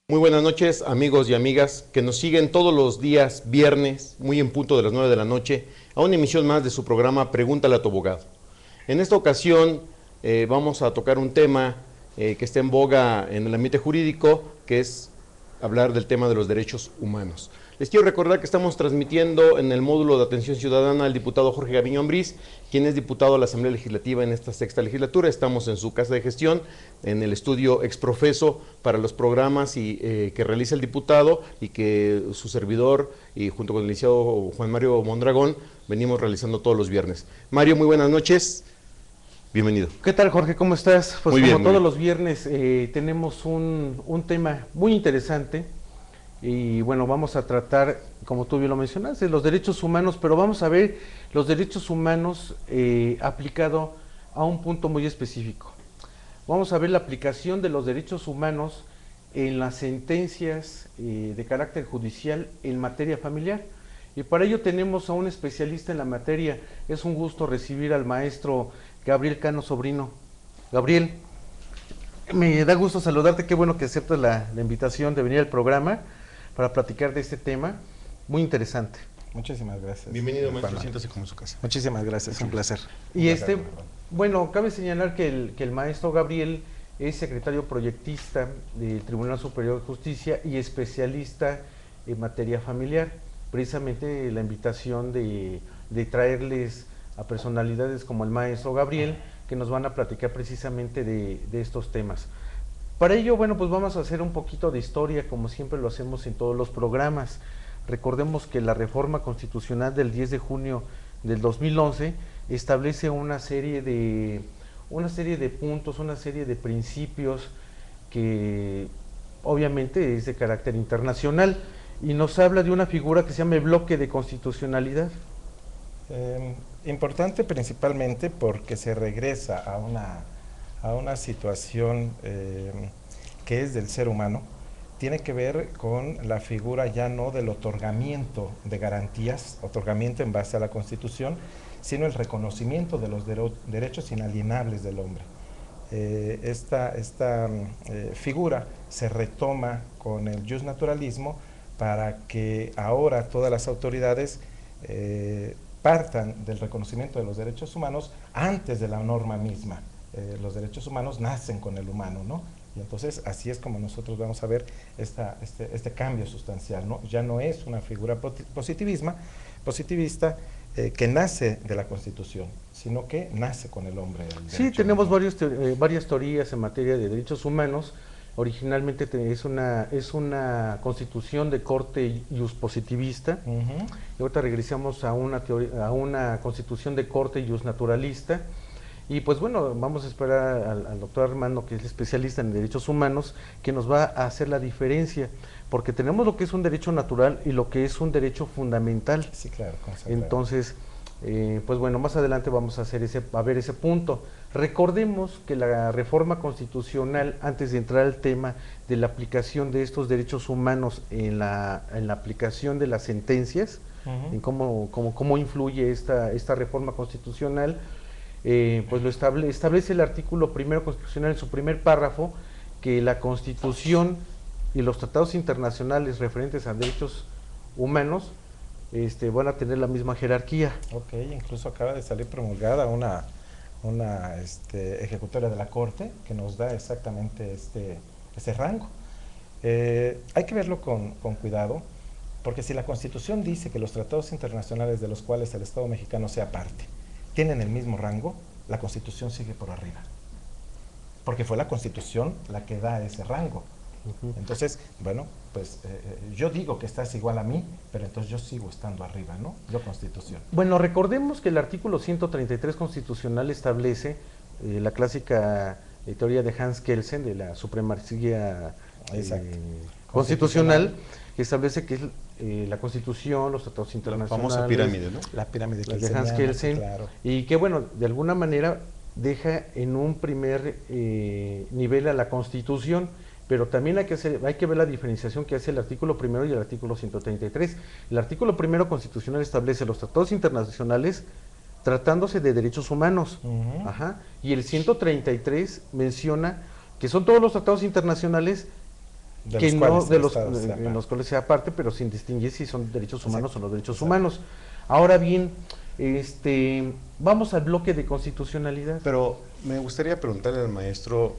Muy buenas noches, amigos y amigas que nos siguen todos los días viernes, muy en punto de las 9 de la noche, a una emisión más de su programa Pregúntale a tu abogado. En esta ocasión vamos a tocar un tema que está en boga en el ambiente jurídico, que es hablar del tema de los derechos humanos. Les quiero recordar que estamos transmitiendo en el módulo de atención ciudadana al diputado Jorge Gaviño Ambriz, quien es diputado de la Asamblea Legislativa en esta sexta legislatura. Estamos en su casa de gestión, en el estudio exprofeso para los programas que realiza el diputado y que su servidor y junto con el licenciado Juan Mario Mondragón venimos realizando todos los viernes. Mario, muy buenas noches. Bienvenido. ¿Qué tal, Jorge? ¿Cómo estás? Pues muy como bien, todos los viernes tenemos un tema muy interesante y bueno, vamos a tratar, como tú bien lo mencionaste, los derechos humanos, pero vamos a ver los derechos humanos aplicado a un punto muy específico. Vamos a ver la aplicación de los derechos humanos en las sentencias de carácter judicial en materia familiar. Y para ello tenemos a un especialista en la materia. Es un gusto recibir al maestro Gabriel Cano Sobrino. Gabriel, me da gusto saludarte, qué bueno que aceptas la invitación de venir al programa para platicar de este tema muy interesante. Muchísimas gracias. Bienvenido, maestro, siéntase como en su casa. Muchísimas gracias, un placer. Y bueno, cabe señalar que el maestro Gabriel es secretario proyectista del Tribunal Superior de Justicia y especialista en materia familiar. Precisamente la invitación de traerles a personalidades como el maestro Gabriel, que nos van a platicar precisamente de estos temas. Para ello, bueno, pues vamos a hacer un poquito de historia, como siempre lo hacemos en todos los programas. Recordemos que la reforma constitucional del 10 de junio del 2011 establece una serie de puntos, una serie de principios que obviamente es de carácter internacional y nos habla de una figura que se llama el bloque de constitucionalidad. Importante principalmente porque se regresa a una situación que es del ser humano. Tiene que ver con la figura ya no del otorgamiento de garantías, otorgamiento en base a la Constitución, sino el reconocimiento de los derechos inalienables del hombre. Esta figura se retoma con el justnaturalismo para que ahora todas las autoridades partan del reconocimiento de los derechos humanos antes de la norma misma. Los derechos humanos nacen con el humano, ¿no? Y entonces así es como nosotros vamos a ver este cambio sustancial, ¿no? Ya no es una figura positivista que nace de la Constitución, sino que nace con el hombre. Sí, tenemos varias teorías en materia de derechos humanos. Originalmente es una constitución de corte iuspositivista, y ahorita regresamos a una constitución de corte iusnaturalista. Y pues bueno, vamos a esperar al doctor Armando, que es especialista en derechos humanos, que nos va a hacer la diferencia, porque tenemos lo que es un derecho natural y lo que es un derecho fundamental. Sí, claro. Entonces, pues bueno, más adelante vamos a ver ese punto. Recordemos que la reforma constitucional, antes de entrar al tema de la aplicación de estos derechos humanos en la aplicación de las sentencias, en cómo influye esta reforma constitucional, pues lo establece el artículo primero constitucional en su primer párrafo, que la Constitución y los tratados internacionales referentes a derechos humanos van a tener la misma jerarquía. Ok, incluso acaba de salir promulgada una ejecutoria de la Corte que nos da exactamente ese rango. Hay que verlo con cuidado, porque si la Constitución dice que los tratados internacionales de los cuales el Estado mexicano sea parte tienen el mismo rango, la Constitución sigue por arriba, porque fue la Constitución la que da ese rango. Entonces, bueno, pues yo digo que estás igual a mí, pero entonces yo sigo estando arriba, ¿no? Yo Constitución. Bueno, recordemos que el artículo 133 constitucional establece la clásica teoría de Hans Kelsen de la supremacía constitucional, que establece que es la Constitución, los tratados internacionales, la famosa pirámide, ¿no? La pirámide de Hans Kelsen, claro. Y que bueno, de alguna manera deja en un primer nivel a la Constitución, pero también hay que ver la diferenciación que hace el artículo primero y el artículo 133. El artículo primero constitucional establece los tratados internacionales tratándose de derechos humanos, y el 133 menciona que son todos los tratados internacionales que no de los en en los cuales sea parte, pero sin distinguir si son derechos humanos o no derechos humanos. Ahora bien, vamos al bloque de constitucionalidad. Pero me gustaría preguntarle al maestro,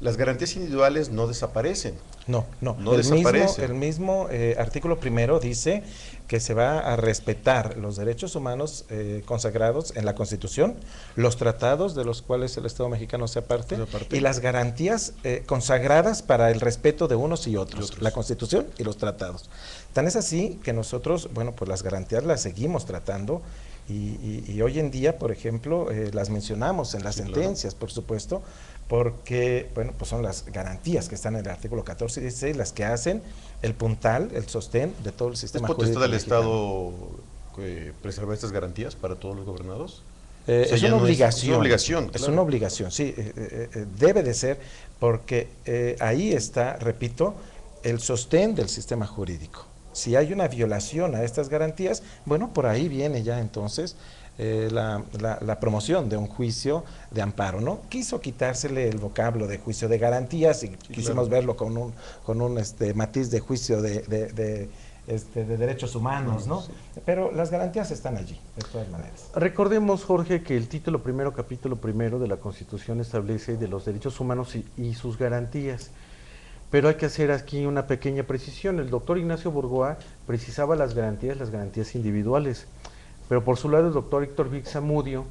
las garantías individuales no desaparecen. No No desaparece. el mismo artículo primero dice que se va a respetar los derechos humanos consagrados en la Constitución, los tratados de los cuales el Estado mexicano sea parte, y las garantías consagradas para el respeto de unos y otros, la Constitución y los tratados. Tan es así que nosotros, bueno, pues las garantías las seguimos tratando y hoy en día, por ejemplo, las mencionamos en las sentencias, por supuesto, porque, bueno, pues son las garantías que están en el artículo 14 y 16 las que hacen el puntal, el sostén de todo el sistema jurídico. ¿Es potestad del Estado preservar estas garantías para todos los gobernados? Es una obligación. Es una obligación, Es claro. una obligación, sí, debe de ser, porque ahí está, repito, el sostén del sistema jurídico. Si hay una violación a estas garantías, bueno, por ahí viene ya entonces la promoción de un juicio de amparo, ¿no? Quiso quitársele el vocablo de juicio de garantías y quisimos verlo con un matiz de juicio de derechos humanos, ¿no? Sí. Pero las garantías están allí, de todas maneras. Recordemos, Jorge, que el título primero, capítulo primero de la Constitución establece de los derechos humanos y sus garantías. Pero hay que hacer aquí una pequeña precisión. El doctor Ignacio Burgoa precisaba las garantías individuales. Pero por su lado el doctor Héctor Vic Zamudio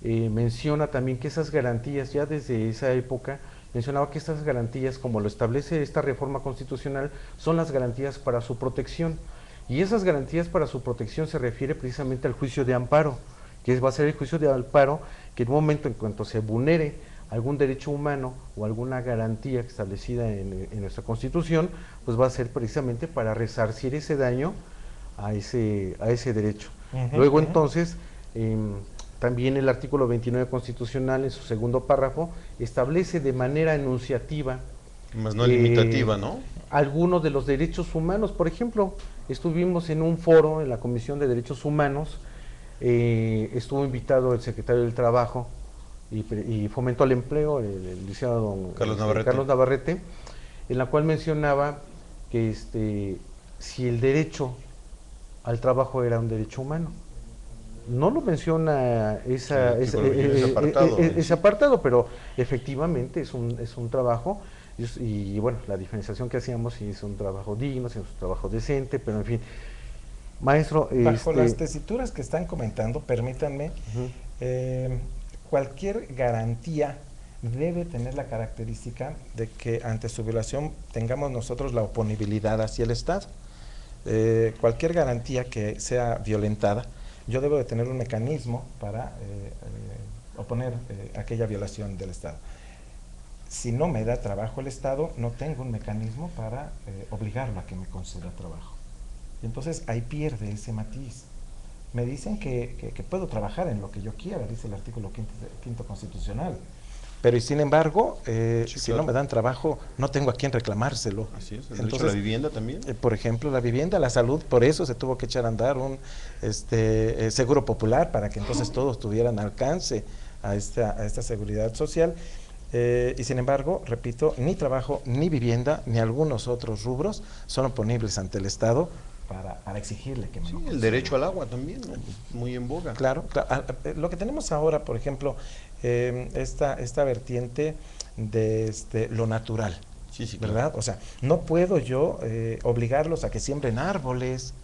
menciona también que esas garantías, ya desde esa época, mencionaba que estas garantías, como lo establece esta reforma constitucional, son las garantías para su protección. Y esas garantías para su protección se refiere precisamente al juicio de amparo, que va a ser el juicio de amparo que en un momento en cuanto se vulnere algún derecho humano o alguna garantía establecida en nuestra Constitución, pues va a ser precisamente para resarcir ese daño a ese derecho. Luego entonces, también el artículo 29 constitucional en su segundo párrafo establece de manera enunciativa, más no limitativa, ¿no? Algunos de los derechos humanos. Por ejemplo, estuvimos en un foro en la Comisión de Derechos Humanos, estuvo invitado el secretario del Trabajo y Fomento al Empleo, el licenciado don Carlos Navarrete, en la cual mencionaba que si el derecho al trabajo era un derecho humano. No lo menciona ese apartado, pero efectivamente es un trabajo, y bueno, la diferenciación que hacíamos, si es un trabajo digno, si es un trabajo decente, pero en fin. Maestro, bajo las tesituras que están comentando, permítanme, cualquier garantía debe tener la característica de que ante su violación tengamos nosotros la oponibilidad hacia el Estado. Cualquier garantía que sea violentada, yo debo de tener un mecanismo para oponer aquella violación del Estado. Si no me da trabajo el Estado, no tengo un mecanismo para obligarlo a que me conceda trabajo. Y entonces ahí pierde ese matiz. Me dicen que puedo trabajar en lo que yo quiera, dice el artículo 5 constitucional. Pero y sin embargo, si no me dan trabajo, no tengo a quién reclamárselo. Así es, el derecho a la vivienda también. Por ejemplo, la vivienda, la salud, por eso se tuvo que echar a andar un seguro popular para que entonces todos tuvieran alcance a esta seguridad social. Y sin embargo, repito, ni trabajo, ni vivienda, ni algunos otros rubros son oponibles ante el Estado para exigirle que me lo conceda. El derecho al agua también, ¿no? Muy en boga. Claro. Lo que tenemos ahora, por ejemplo, esta vertiente de lo natural, sí, ¿verdad? Claro. O sea, no puedo yo obligarlos a que siembren árboles,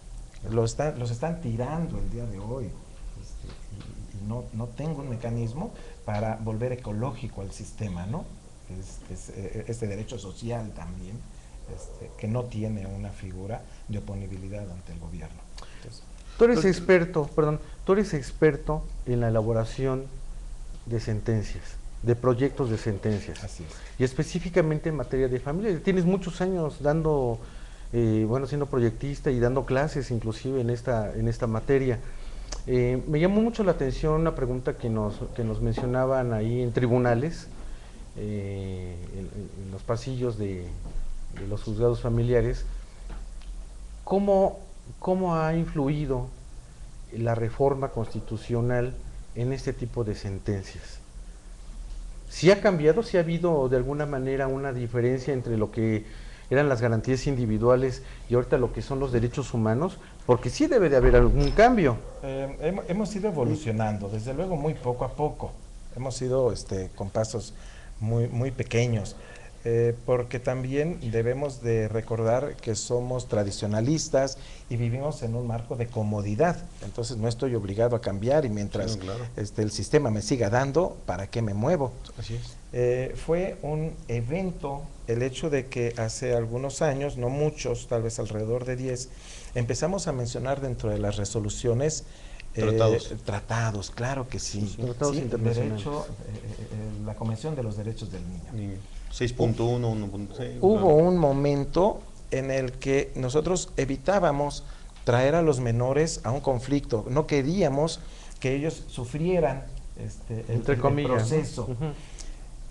los están tirando el día de hoy, y no tengo un mecanismo para volver ecológico al sistema, ¿no? Este derecho social también, que no tiene una figura de oponibilidad ante el gobierno. Entonces, tú eres experto en la elaboración de sentencias, de proyectos de sentencias. Así es. Y específicamente en materia de familia. Tienes muchos años siendo proyectista y dando clases inclusive en esta materia. Me llamó mucho la atención una pregunta que nos mencionaban ahí en tribunales, en los pasillos de los juzgados familiares. ¿Cómo ha influido la reforma constitucional en este tipo de sentencias? ¿Si ha cambiado, si ha habido de alguna manera una diferencia entre lo que eran las garantías individuales y ahorita lo que son los derechos humanos, porque sí debe de haber algún cambio. Hemos ido evolucionando, desde luego muy poco a poco, hemos ido con pasos muy pequeños, porque también debemos de recordar que somos tradicionalistas y vivimos en un marco de comodidad, entonces no estoy obligado a cambiar y mientras sí, claro. el sistema me siga dando, ¿para qué me muevo? Así es. Fue un evento el hecho de que hace algunos años, no muchos, tal vez alrededor de 10, empezamos a mencionar dentro de las resoluciones tratados, claro que sí. Tratados internacionales. La Convención de los Derechos del Niño. 6.1, 1.6. Hubo un momento en el que nosotros evitábamos traer a los menores a un conflicto, no queríamos que ellos sufrieran el proceso.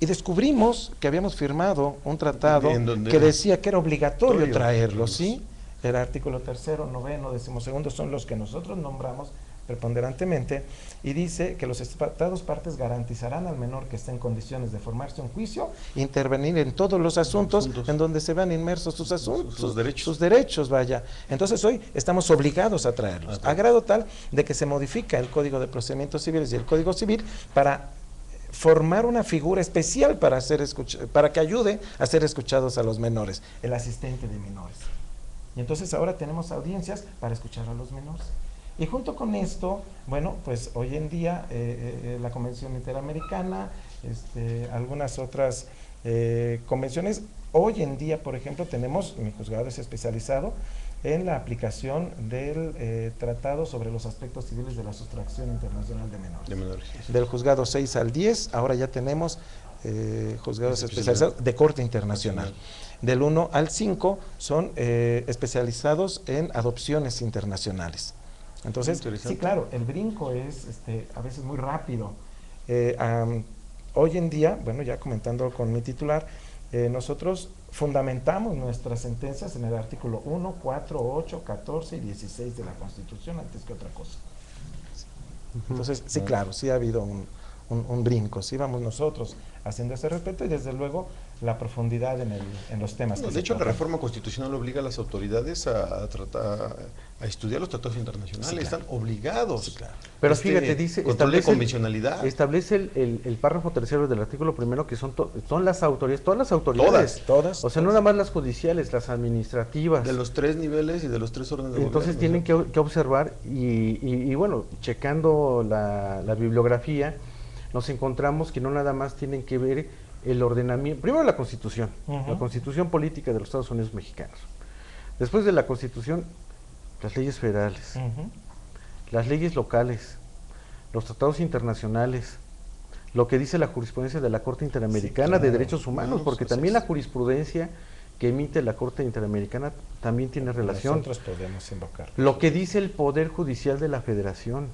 Y descubrimos que habíamos firmado un tratado que decía que era obligatorio traerlos, ¿sí? El artículo 3º, 9º, 12º son los que nosotros nombramos preponderantemente, y dice que los estados partes garantizarán al menor que esté en condiciones de formarse un juicio, intervenir en todos los asuntos en donde se vean inmersos sus asuntos, sus derechos, vaya. Entonces hoy estamos obligados a traerlos, a grado tal de que se modifica el Código de Procedimientos Civiles y el Código Civil para formar una figura especial para que ayude a ser escuchados a los menores, el asistente de menores. Y entonces ahora tenemos audiencias para escuchar a los menores. Y junto con esto, bueno, pues hoy en día la Convención Interamericana, algunas otras convenciones, hoy en día, por ejemplo, tenemos, mi juzgado es especializado en la aplicación del Tratado sobre los Aspectos Civiles de la Sustracción Internacional de Menores. Del juzgado 6 al 10, ahora ya tenemos juzgados especializados de corte internacional. Del 1 al 5 son especializados en adopciones internacionales. Entonces, sí, claro, el brinco es a veces muy rápido. Hoy en día, bueno, ya comentando con mi titular, nosotros fundamentamos nuestras sentencias en el artículo 1, 4, 8, 14 y 16 de la Constitución antes que otra cosa. Entonces, sí, claro, sí ha habido un brinco, sí vamos nosotros haciendo ese respeto y desde luego la profundidad en los temas. No, de hecho, la reforma constitucional obliga a las autoridades a estudiar los tratados internacionales, sí, claro. Están obligados. Sí, claro. Pero fíjate, dice, establece convencionalidad. Establece el párrafo 3º del artículo 1 que son las autoridades, todas las autoridades. Todas. O sea, no nada más las judiciales, las administrativas. De los 3 niveles y de los 3 órdenes de Entonces gobierno, tienen que observar y bueno, checando la bibliografía, nos encontramos que no nada más tienen que ver el ordenamiento, primero la Constitución, la Constitución Política de los Estados Unidos Mexicanos. Después de la Constitución, las leyes federales, las leyes locales, los tratados internacionales, lo que dice la jurisprudencia de la Corte Interamericana de Derechos Humanos, porque también la jurisprudencia que emite la Corte Interamericana también tiene relación. Nosotros podemos invocar. Lo que dice el Poder Judicial de la Federación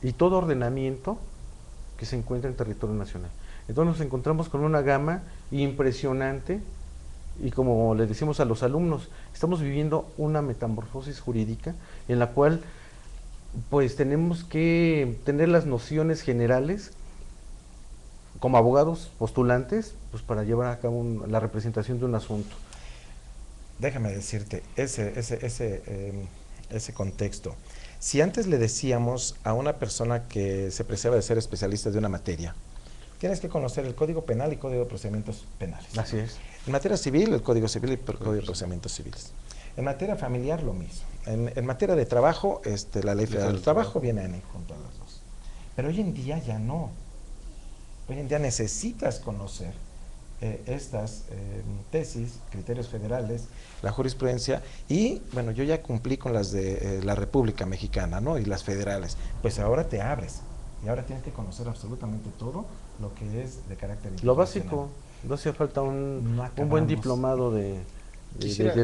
y todo ordenamiento que se encuentra en territorio nacional. Entonces nos encontramos con una gama impresionante y como le decimos a los alumnos, estamos viviendo una metamorfosis jurídica en la cual pues tenemos que tener las nociones generales como abogados postulantes pues para llevar a cabo la representación de un asunto. Déjame decirte, ese contexto. Si antes le decíamos a una persona que se preciaba de ser especialista de una materia, tienes que conocer el Código Penal y Código de Procedimientos Penales. Así es. En materia civil, el Código Civil y el Código de Procedimientos Civiles. En materia familiar, lo mismo. En materia de trabajo, la Ley Federal del Trabajo viene en junto a las dos. Pero hoy en día ya no. Hoy en día necesitas conocer estas tesis, criterios federales, la jurisprudencia y, bueno, yo ya cumplí con las de la República Mexicana, ¿no? Y las federales. Pues ahora te abres y ahora tienes que conocer absolutamente todo lo que es de carácter internacional. Lo básico, no hace falta un buen diplomado de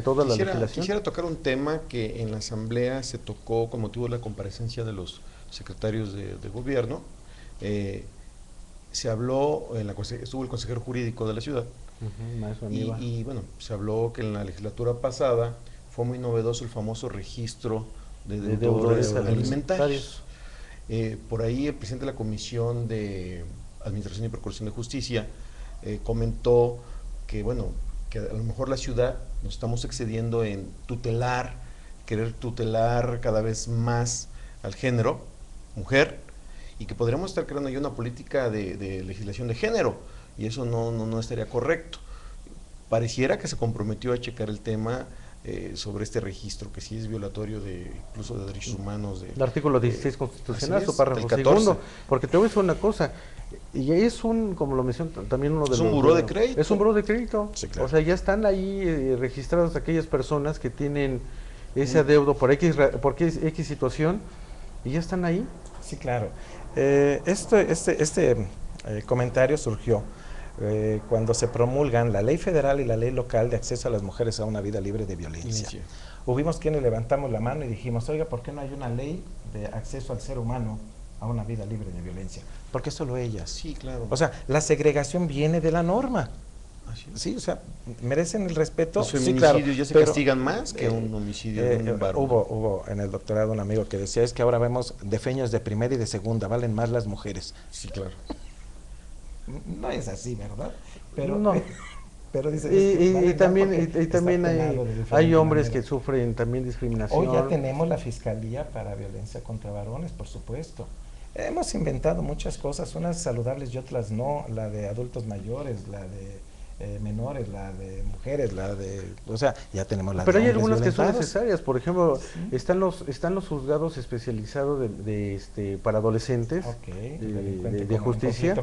toda la legislación. Quisiera tocar un tema que en la Asamblea se tocó con motivo de la comparecencia de los secretarios de gobierno. Se habló, estuvo el consejero jurídico de la ciudad, y bueno, se habló que en la legislatura pasada fue muy novedoso el famoso registro de deudores alimentarios. Por ahí el presidente de la Comisión de Administración y Procuración de Justicia comentó que, bueno, que a lo mejor la ciudad nos estamos excediendo en querer tutelar cada vez más al género, mujer, y que podríamos estar creando ya una política de legislación de género, y eso no estaría correcto. Pareciera que se comprometió a checar el tema sobre este registro, que sí es violatorio incluso de derechos humanos. El artículo 16 constitucional, su párrafo del segundo, porque te voy a decir una cosa, y es como lo mencionó también uno de los... Es un buró de crédito. Es un buró de crédito, sí, claro. O sea, ya están ahí registradas aquellas personas que tienen ese adeudo por X situación, y ya están ahí. Sí, claro. Este comentario surgió cuando se promulgan la ley federal y la ley local de acceso a las mujeres a una vida libre de violencia. Hubimos quienes levantamos la mano y dijimos, oiga, ¿por qué no hay una ley de acceso al ser humano a una vida libre de violencia? Porque solo ellas. Sí, claro. O sea, la segregación viene de la norma. Así es. Sí, o sea, merecen el respeto. Los feminicidios sí, claro, ya se castigan más que un homicidio de un varón. Hubo en el doctorado un amigo que decía, es que ahora vemos defeños de primera y de segunda, valen más las mujeres. Sí, claro. No es así, ¿verdad? Pero no. Pero dice, y también hay hombres que sufren también discriminación. Hoy ya tenemos la Fiscalía para Violencia contra Varones, por supuesto. Hemos inventado muchas cosas, unas saludables y otras no, la de adultos mayores, la de menores, la de mujeres, o sea, ya tenemos la de Pero hay hombres algunas que son violentados. necesarias, por ejemplo, Sí. están los juzgados especializados para adolescentes de justicia,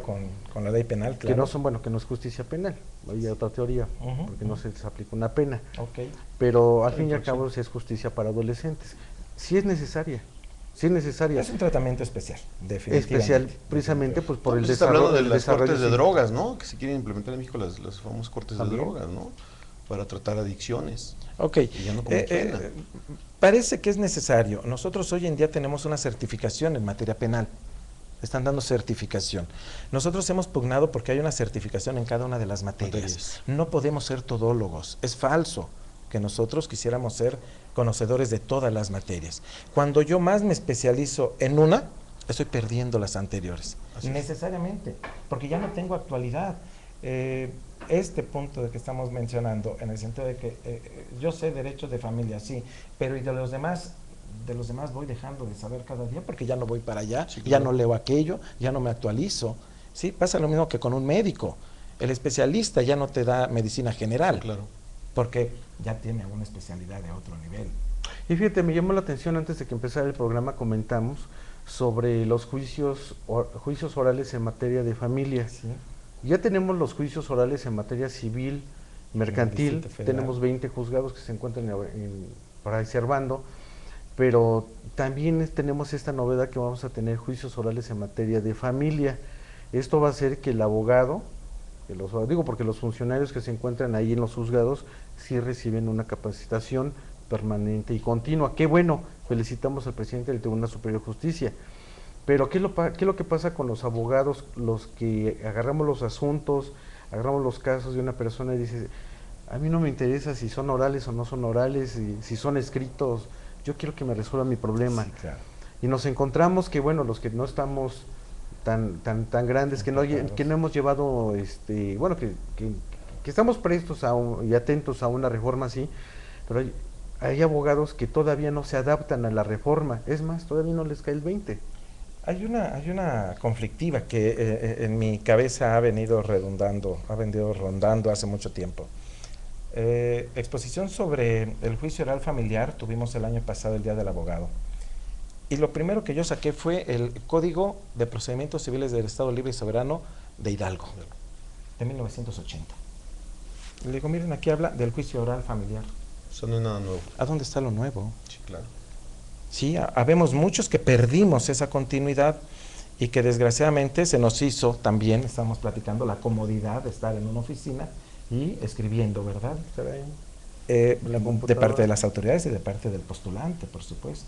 con la ley penal, claro. que no son, que no es justicia penal, hay otra teoría, porque no se les aplica una pena, pero al fin y al cabo sí es justicia para adolescentes. Sí es necesaria. Sí es necesaria. Es un tratamiento especial, definitivamente. Especial, precisamente pues por el está desarrollo. Hablando de las cortes de drogas, ¿no? Que se quieren implementar en México las famosas cortes de drogas, ¿no? Para tratar adicciones. Ok. Y ya no como pena. Parece que es necesario. Nosotros hoy en día tenemos una certificación en materia penal. Están dando certificación. Nosotros hemos pugnado porque hay una certificación en cada una de las materias. No podemos ser todólogos. Es falso que nosotros quisiéramos ser conocedores de todas las materias. Cuando yo más me especializo en una, estoy perdiendo las anteriores. Necesariamente, porque ya no tengo actualidad. Este punto de que estamos mencionando, en el sentido de que yo sé derechos de familia, sí, pero y de los demás voy dejando de saber cada día porque ya no voy para allá, sí, claro. Ya no leo aquello, ya no me actualizo. Sí, pasa lo mismo que con un médico. El especialista ya no te da medicina general. Sí, claro. Porque ya tiene una especialidad de otro nivel. Y fíjate, me llamó la atención, antes de que empezara el programa comentamos sobre los juicios orales en materia de familia. Sí. Ya tenemos los juicios orales en materia civil, mercantil, tenemos 20 juzgados que se encuentran para Servando, pero también tenemos esta novedad que vamos a tener juicios orales en materia de familia. Esto va a hacer que el abogado, porque los funcionarios que se encuentran ahí en los juzgados sí reciben una capacitación permanente y continua. Qué bueno, felicitamos al presidente del Tribunal Superior de Justicia. Pero ¿qué es lo que pasa con los abogados, los que agarramos los asuntos, agarramos los casos de una persona y dice, a mí no me interesa si son orales o no son orales, si son escritos, yo quiero que me resuelva mi problema? Sí, claro. Y nos encontramos que, los que no estamos tan grandes, que no hemos llevado, que estamos prestos y atentos a una reforma así, pero hay abogados que todavía no se adaptan a la reforma, es más, todavía no les cae el 20. Hay una conflictiva que en mi cabeza ha venido rondando hace mucho tiempo. Exposición sobre el juicio oral familiar tuvimos el año pasado, el Día del Abogado. Y lo primero que yo saqué fue el Código de Procedimientos Civiles del Estado Libre y Soberano de Hidalgo, de 1980. Le digo, miren, aquí habla del juicio oral familiar. Eso no es nada nuevo. ¿A dónde está lo nuevo? Sí, claro. Sí, habemos muchos que perdimos esa continuidad y que desgraciadamente se nos hizo también, estamos platicando, la comodidad de estar en una oficina y escribiendo, ¿verdad? De parte de las autoridades y de parte del postulante, por supuesto.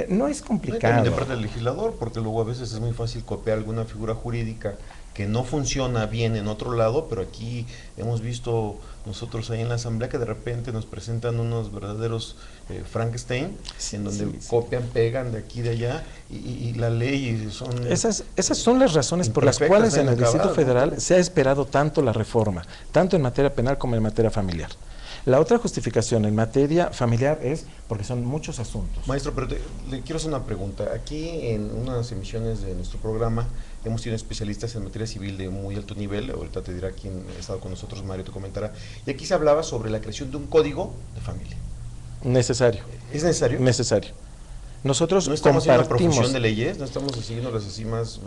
No es complicado. Y también de parte del legislador, porque luego a veces es muy fácil copiar alguna figura jurídica que no funciona bien en otro lado, pero aquí hemos visto nosotros ahí en la asamblea que de repente nos presentan unos verdaderos Frankenstein, en donde copian, pegan de aquí y de allá, y la ley son... Esas son las razones por las cuales en el Distrito Federal se ha esperado tanto la reforma, tanto en materia penal como en materia familiar. La otra justificación en materia familiar es porque son muchos asuntos. Maestro, pero le quiero hacer una pregunta. Aquí en unas emisiones de nuestro programa hemos tenido especialistas en materia civil de muy alto nivel, ahorita te dirá quién ha estado con nosotros, Mario te comentará, y aquí se hablaba sobre la creación de un código de familia. Necesario. ¿Es necesario? Necesario. Nosotros no estamos haciendo compartimos... una profusión de leyes, no estamos siguiéndolas así más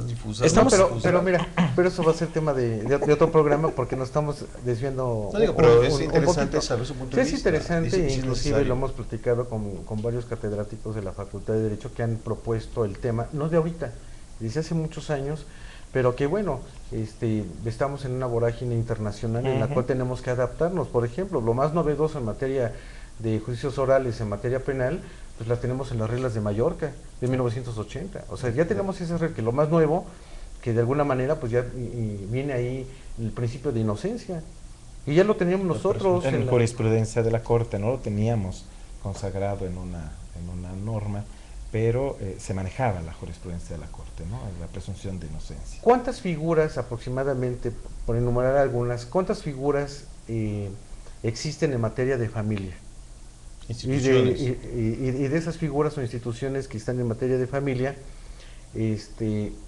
difusas. Estamos, pero mira, pero eso va a ser tema de otro programa porque nos estamos desviando. No digo, pero es interesante saber su punto de vista. Es interesante, inclusive lo hemos platicado con varios catedráticos de la Facultad de Derecho que han propuesto el tema, no de ahorita, desde hace muchos años, pero que bueno, estamos en una vorágine internacional en la cual tenemos que adaptarnos. Por ejemplo, lo más novedoso en materia de juicios orales en materia penal, pues las tenemos en las reglas de Mallorca, de 1980. O sea, ya tenemos esa regla, que lo más nuevo, que de alguna manera pues ya viene ahí el principio de inocencia. Y ya lo teníamos nosotros. En la jurisprudencia de la Corte, no lo teníamos consagrado en una norma, pero se manejaba la jurisprudencia de la Corte, ¿no? La presunción de inocencia. ¿Cuántas figuras aproximadamente, por enumerar algunas, cuántas figuras existen en materia de familia? Instituciones. Y de esas figuras o instituciones que están en materia de familia,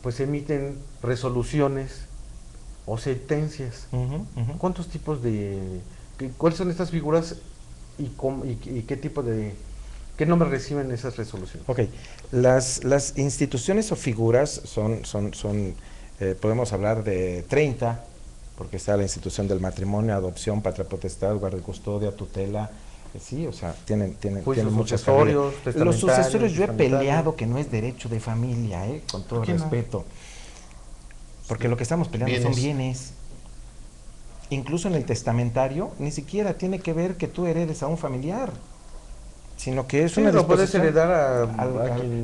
pues emiten resoluciones o sentencias. ¿Cuántos tipos cuáles son estas figuras y qué tipo qué nombre reciben esas resoluciones? Ok, las instituciones o figuras son podemos hablar de 30, porque está la institución del matrimonio, adopción, patria potestad, guarda y custodia, tutela. Sí, o sea, tienen muchas sucesorios, Los sucesorios yo he peleado que no es derecho de familia, con todo respeto. No? Porque lo que estamos peleando son bienes. Incluso en el testamentario, ni siquiera tiene que ver que tú heredes a un familiar, sino que es una disposición. Puedes heredar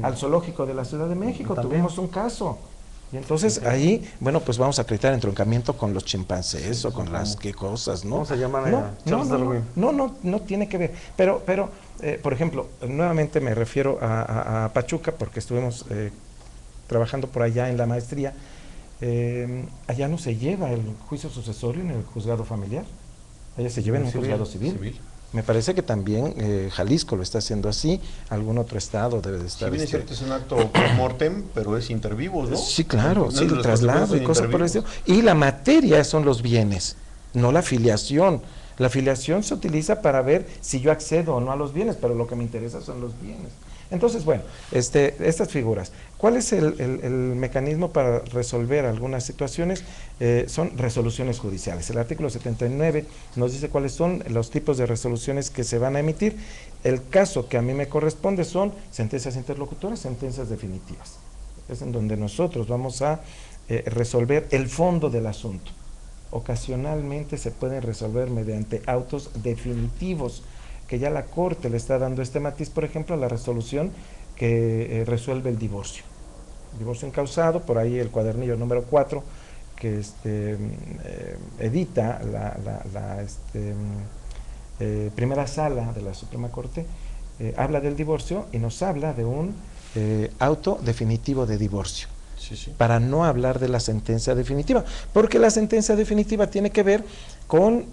al zoológico de la Ciudad de México. También tuvimos un caso. Y entonces ahí, bueno, pues vamos a acreditar entroncamiento con los chimpancés o con las qué cosas, ¿no? ¿Cómo se llaman? No tiene que ver. Pero por ejemplo, nuevamente me refiero a Pachuca, porque estuvimos trabajando por allá en la maestría. Allá no se lleva el juicio sucesorio en el juzgado familiar, allá se lleva en un juzgado civil. Me parece que también Jalisco lo está haciendo así, algún otro estado debe de estar. Si bien es cierto, es un acto post mortem, pero es inter vivos, ¿no? Sí, claro, sí, el traslado y cosas por el estilo. Y la materia son los bienes, no la filiación. La filiación se utiliza para ver si yo accedo o no a los bienes, pero lo que me interesa son los bienes. Entonces, bueno, estas figuras, ¿cuál es el mecanismo para resolver algunas situaciones? Son resoluciones judiciales. El artículo 79 nos dice cuáles son los tipos de resoluciones que se van a emitir. El caso que a mí me corresponde son sentencias interlocutoras, sentencias definitivas. Es en donde nosotros vamos a resolver el fondo del asunto. Ocasionalmente se pueden resolver mediante autos definitivos, que ya la Corte le está dando este matiz, por ejemplo, a la resolución que resuelve el divorcio. Divorcio encausado, por ahí el cuadernillo número 4, que edita la primera sala de la Suprema Corte, habla del divorcio y nos habla de un auto definitivo de divorcio. Sí. Para no hablar de la sentencia definitiva, porque la sentencia definitiva tiene que ver con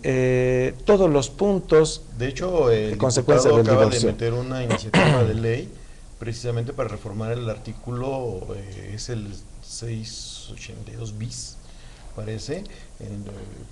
todos los puntos. De hecho, el diputado acaba de meter una iniciativa de ley precisamente para reformar el artículo, es el 682 bis, parece,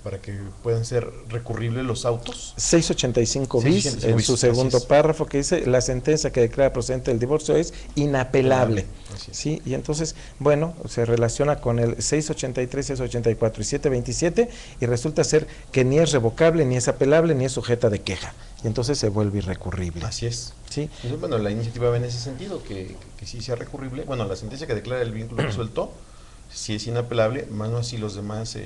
para que puedan ser recurribles los autos. 685 bis, en su segundo párrafo, que dice: la sentencia que declara procedente el divorcio es inapelable. ¿Sí? Y entonces, bueno, se relaciona con el 683, 684 y 727 y resulta ser que ni es revocable, ni es apelable, ni es sujeta de queja. Y entonces se vuelve irrecurrible. Así es. ¿Sí? Entonces, bueno, la iniciativa va en ese sentido, que sí sea recurrible. Bueno, la sentencia que declara el vínculo resuelto sí es inapelable, más no así los demás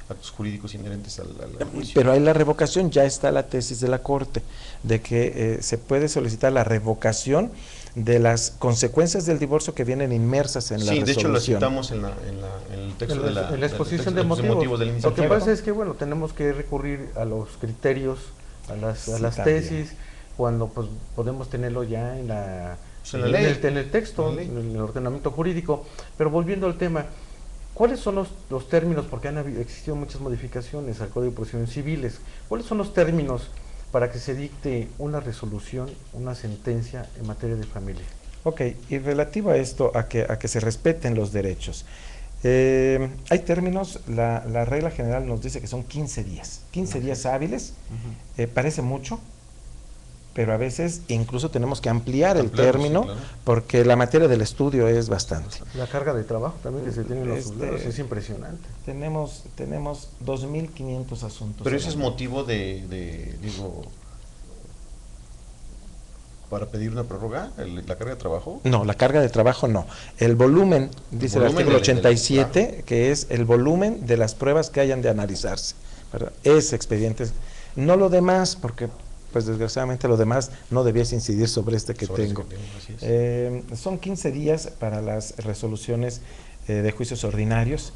actos jurídicos inherentes al juicio. Pero hay la revocación, ya está la tesis de la Corte, de que se puede solicitar la revocación de las consecuencias del divorcio que vienen inmersas en la resolución. Sí, de hecho lo citamos en el texto de la en la exposición de motivos. Lo que pasa es que, bueno, tenemos que recurrir a los criterios, a las tesis, cuando pues podemos tenerlo ya en la ley, en el texto, en el ordenamiento jurídico. Pero volviendo al tema, ¿cuáles son los términos? Porque han existido muchas modificaciones al Código de Procedimientos Civiles. ¿Cuáles son los términos para que se dicte una resolución, una sentencia en materia de familia? Ok, y relativo a esto, a que se respeten los derechos. Hay términos, la regla general nos dice que son 15 días, 15 días hábiles, parece mucho, pero a veces incluso tenemos que ampliar el término, sí, claro, porque la materia del estudio es bastante. La carga de trabajo también que se tiene en los juzgados es impresionante. Tenemos 2.500 asuntos. Pero ese es motivo digo, para pedir una prórroga, la carga de trabajo. No, la carga de trabajo no. El volumen, dice el artículo 87, que es el volumen de las pruebas que hayan de analizarse, ¿verdad? Es expediente, no lo demás, porque pues desgraciadamente lo demás no debiese incidir sobre este que tengo. Son 15 días para las resoluciones de juicios ordinarios,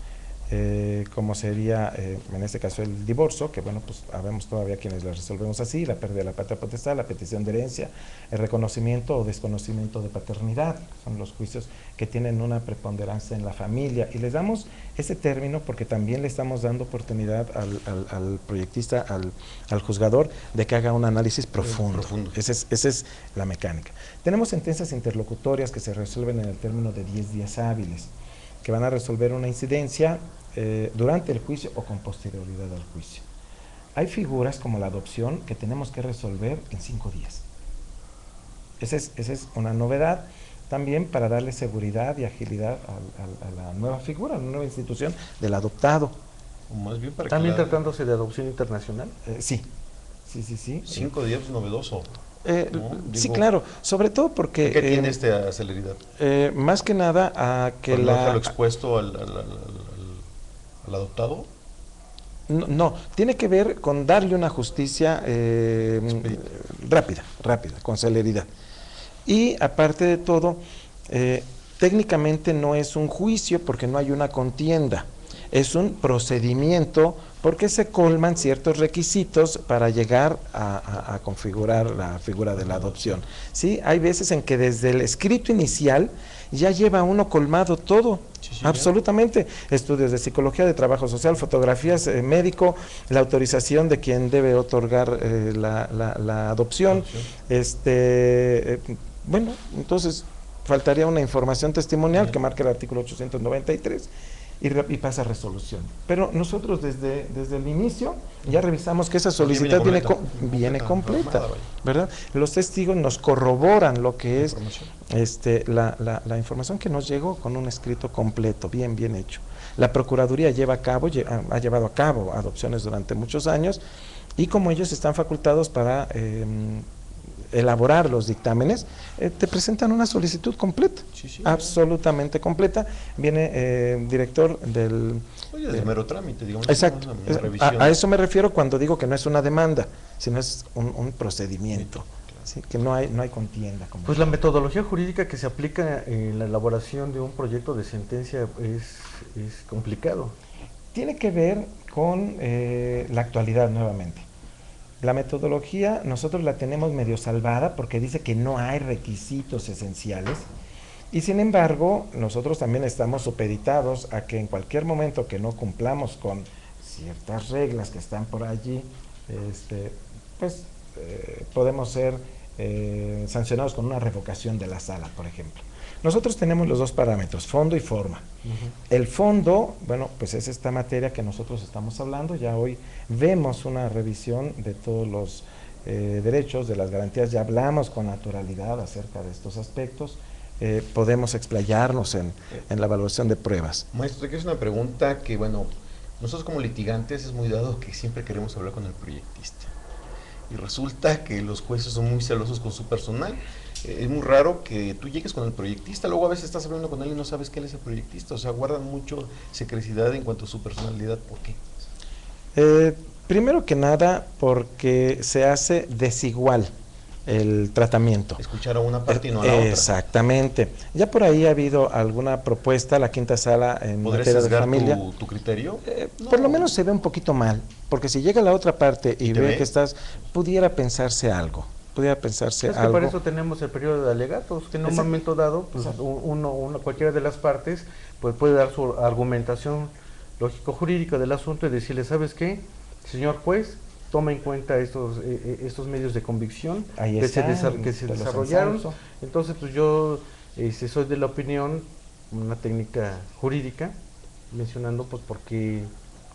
como sería en este caso el divorcio, que bueno, pues habemos todavía quienes la resolvemos así, la pérdida de la patria potestad, la petición de herencia, el reconocimiento o desconocimiento de paternidad, son los juicios que tienen una preponderancia en la familia, y les damos ese término porque también le estamos dando oportunidad al proyectista, al juzgador, de que haga un análisis profundo. Esa es la mecánica. Tenemos sentencias interlocutorias que se resuelven en el término de 10 días hábiles, que van a resolver una incidencia durante el juicio o con posterioridad al juicio. Hay figuras como la adopción que tenemos que resolver en 5 días. Esa es una novedad también para darle seguridad y agilidad a la nueva figura, a la nueva institución del adoptado. O más bien para ¿También tratándose de adopción internacional? Sí. 5 días es novedoso. ¿No? Sí, claro, sobre todo porque… ¿Qué tiene esta celeridad? Más que nada a que ¿No dejarlo expuesto al adoptado? No, tiene que ver con darle una justicia rápida, con celeridad. Y aparte de todo, técnicamente no es un juicio porque no hay una contienda, es un procedimiento porque se colman ciertos requisitos para llegar a configurar la figura de la adopción. ¿Sí? Hay veces en que desde el escrito inicial ya lleva uno colmado todo, absolutamente, estudios de psicología, de trabajo social, fotografías, médico, la autorización de quien debe otorgar la adopción, bueno, entonces faltaría una información testimonial que marque el artículo 893 y pasa a resolución. Pero nosotros desde el inicio ya revisamos que esa solicitud viene completa, ¿verdad? Los testigos nos corroboran lo que es la información que nos llegó con un escrito completo, bien hecho. La Procuraduría ha llevado a cabo adopciones durante muchos años, y como ellos están facultados para elaborar los dictámenes, te presentan una solicitud completa, absolutamente completa. Viene director del… Oye, de mero trámite, digamos. Exacto, a eso me refiero cuando digo que no es una demanda, sino es un procedimiento, ¿sí? Que no hay contienda. Pues la metodología jurídica que se aplica en la elaboración de un proyecto de sentencia es complicado. Tiene que ver con la actualidad nuevamente. La metodología nosotros la tenemos medio salvada porque dice que no hay requisitos esenciales, y sin embargo nosotros también estamos supeditados a que en cualquier momento que no cumplamos con ciertas reglas que están por allí, podemos ser sancionados con una revocación de la sala, por ejemplo. Nosotros tenemos los dos parámetros, fondo y forma. El fondo, bueno, pues es esta materia que nosotros estamos hablando. Ya hoy vemos una revisión de todos los derechos, de las garantías, ya hablamos con naturalidad acerca de estos aspectos. Podemos explayarnos en la evaluación de pruebas. Maestro, aquí es una pregunta que, bueno, nosotros como litigantes es muy dado que siempre queremos hablar con el proyectista. Y resulta que los jueces son muy celosos con su personal. Es muy raro que tú llegues con el proyectista, luego a veces estás hablando con él y no sabes que él es el proyectista. O sea, guardan mucho secrecidad en cuanto a su personalidad. ¿Por qué? Primero que nada, porque se hace desigual el tratamiento. Escuchar a una parte y no a la otra. Exactamente. Ya por ahí ha habido alguna propuesta, la quinta sala en materia de familia. Tu criterio? No. Por lo menos se ve un poquito mal, porque si llega la otra parte y ve que estás, pudiera pensarse algo. Es que para eso tenemos el periodo de alegatos, que en un momento dado, pues cualquiera de las partes pues puede dar su argumentación lógico-jurídica del asunto y decirle, ¿sabes qué? Señor juez, toma en cuenta estos medios de convicción que se desarrollaron. Entonces, pues yo soy de la opinión, una técnica jurídica, mencionando pues porque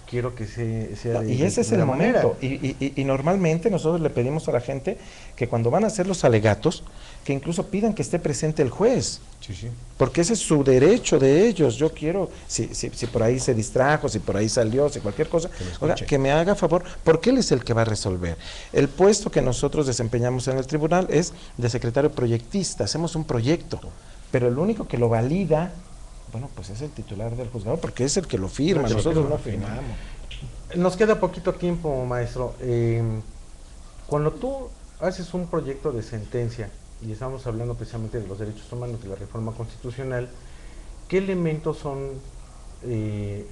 quiero que sea y ese es el momento. Y normalmente nosotros le pedimos a la gente que cuando van a hacer los alegatos, que incluso pidan que esté presente el juez. Sí. Porque ese es su derecho de ellos. Yo quiero, si por ahí se distrajo, si por ahí salió, si cualquier cosa, que me haga favor, porque él es el que va a resolver. El puesto que nosotros desempeñamos en el tribunal es de secretario proyectista, hacemos un proyecto, pero el único que lo valida, bueno, pues es el titular del juzgado, porque es el que lo firma, nosotros no firmamos. Nos queda poquito tiempo, maestro. Cuando tú haces un proyecto de sentencia, y estamos hablando precisamente de los derechos humanos, de la reforma constitucional, ¿qué elementos son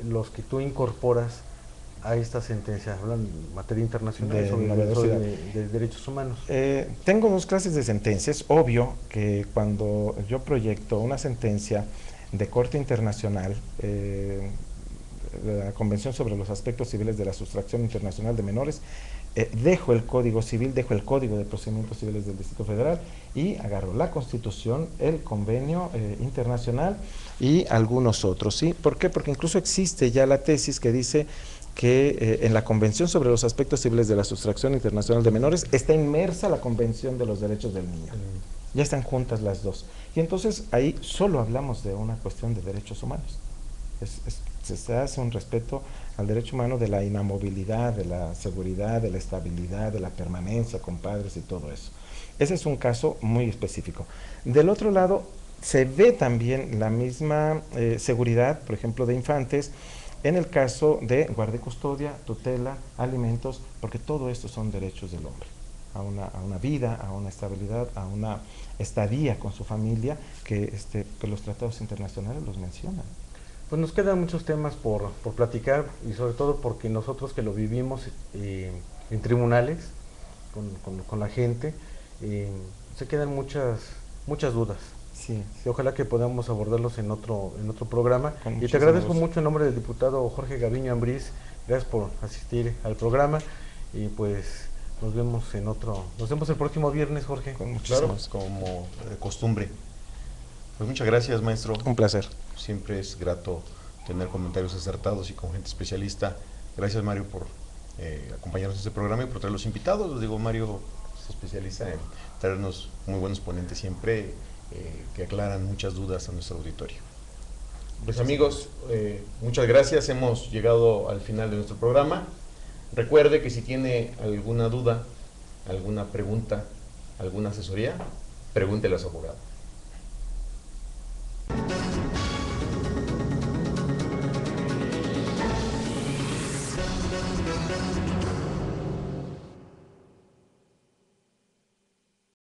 los que tú incorporas a esta sentencia? Hablan en materia internacional de derechos humanos. Tengo dos clases de sentencias. Obvio que cuando yo proyecto una sentencia de corte internacional, la Convención sobre los Aspectos Civiles de la Sustracción Internacional de Menores, dejo el Código Civil, dejo el Código de Procedimientos Civiles del Distrito Federal y agarro la Constitución, el Convenio Internacional y algunos otros, ¿sí? ¿Por qué? Porque incluso existe ya la tesis que dice que en la Convención sobre los Aspectos Civiles de la Sustracción Internacional de Menores está inmersa la Convención de los Derechos del Niño. Ya están juntas las dos. Y entonces ahí solo hablamos de una cuestión de derechos humanos. Se hace un respeto al derecho humano de la inamovilidad, de la seguridad, de la estabilidad, de la permanencia con padres y todo eso. Ese es un caso muy específico. Del otro lado, se ve también la misma seguridad, por ejemplo, de infantes, en el caso de guardia y custodia, tutela, alimentos, porque todo esto son derechos del hombre, a una vida, a una estabilidad, a una estadía con su familia, que los tratados internacionales los mencionan. Pues nos quedan muchos temas por platicar, y sobre todo porque nosotros que lo vivimos en tribunales, con la gente, se quedan muchas dudas. Sí. Ojalá que podamos abordarlos en otro programa. Y te agradezco mucho en nombre del diputado Jorge Gaviño Ambriz, gracias por asistir al programa, y pues nos vemos el próximo viernes, Jorge. Claro, como de costumbre. Pues muchas gracias, maestro. Un placer. Siempre es grato tener comentarios acertados y con gente especialista. Gracias, Mario, por acompañarnos en este programa y por traer los invitados. Les digo, Mario se especializa en traernos muy buenos ponentes siempre, que aclaran muchas dudas a nuestro auditorio. Pues amigos, muchas gracias. Hemos llegado al final de nuestro programa. Recuerde que si tiene alguna duda, alguna pregunta, alguna asesoría, pregúntele a su abogado.